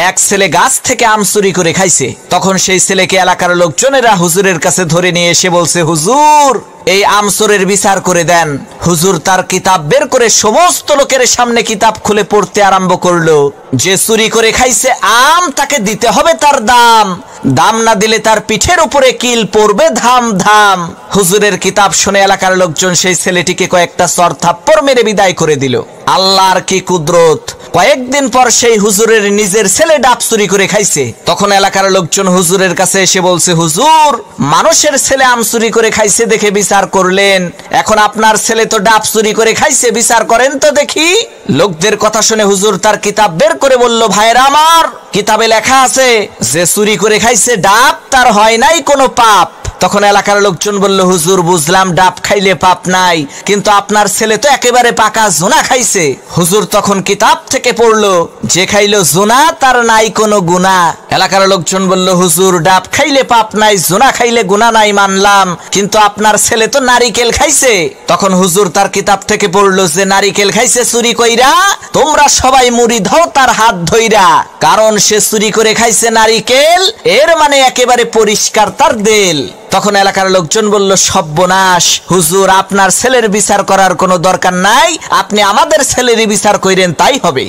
এক ছেলে গাছ থেকে আম চুরি করে খাইছে। তখন সেই ছেলেকে এলাকার লোকজনেরা হুজুরের কাছে ধরে নিয়ে এসে বলছে, হুজুর এই আম চোরের বিচার করে দেন। হুজুর তার কিতাব বের করে সমস্ত লোকের সামনে কিতাব খুলে পড়তে আরম্ভ করলো। যে চুরি করে খাইছে আম তাকে দিতে হবে তার দাম, দাম না দিলে তার পিঠের উপরে কিল পড়বে ধাম ধাম। হুজুরের কিতাব শুনে এলাকার লোকজন সেই ছেলেটিকে কয়েকটা চর থাপ্পড় মেরে বিদায় করে দিল। আল্লাহর কি কুদরত! কয়েকদিন পর সেই হুজুরের নিজের ছেলে ডাব চুরি করে খাইছে। তখন এলাকার লোকজন হুজুরের কাছে এসে বলছে, হুজুর মানুষের ছেলে আম চুরি করে খাইছে দেখে বিচার করলেন, এখন আপনার ছেলে তো ডাব চুরি করে খাইছে, বিচার করেন তো দেখি। লোকদের কথা শুনে হুজুর তার কিতাব বের করে বলল, ভাইরা আমার, কিতাবে লেখা আছে যে চুরি করে খাইছে ডাব তার হয় নাই কোনো পাপ। তখন এলাকার লোকজন বলল, হুজুর বুঝলাম ডাব খাইলে পাপ নাই, কিন্তু আপনার ছেলে তো একেবারে পাকা জোনা খাইছে। হুজুর তখন কিতাব থেকে পড়লো, যে খাইলো জোনা তার নাই কোনো গুনাহ। এলাকার লোকজন বলল, হুজুর ডাব খাইলে পাপ নাই, জোনা খাইলে গুনাহ নাই মানলাম, কিন্তু আপনার ছেলে তো নারিকেল খাইছে। তখন হুজুর তার কিতাব থেকে পড়লো, যে নারিকেল খাইছে চুরি কইরা তোমরা সবাই মুড়ি দাও তার হাত ধইরা, কারণ সে চুরি করে খাইছে নারিকেল, এর মানে একেবারে পরিষ্কার তার দিল। তখন এলাকার লোকজন বলল, সর্বনাশ, হুজুর আপনার ছেলের বিচার করার কোনো দরকার নাই, আপনি আমাদের ছেলেরই বিচার কইরেন তাই হবে।